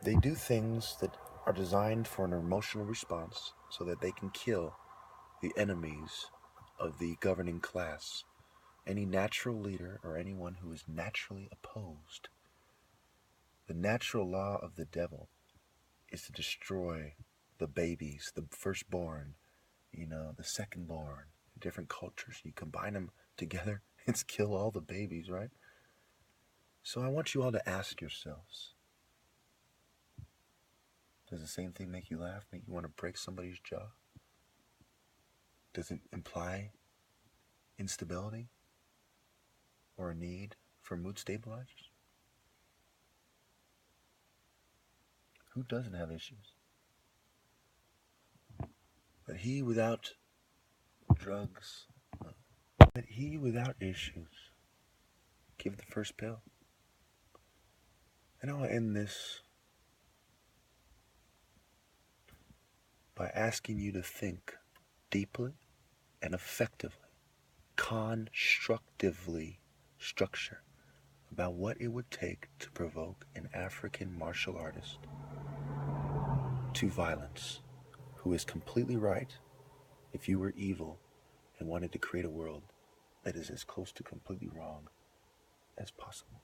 They do things that are designed for an emotional response so that they can kill the enemies of the governing class, any natural leader or anyone who is naturally opposed. The natural law of the devil is to destroy the babies, the firstborn, the secondborn, different cultures. You combine them together, it's kill all the babies, right? So I want you all to ask yourselves, does the same thing make you laugh, make you want to break somebody's jaw? Does it imply instability or a need for mood stabilizers? Who doesn't have issues? But he without drugs, but he without issues, give the first pill. And I'll end this by asking you to think deeply and effectively, constructively structure about what it would take to provoke an African martial artist to violence who is completely right if you were evil and wanted to create a world that is as close to completely wrong as possible.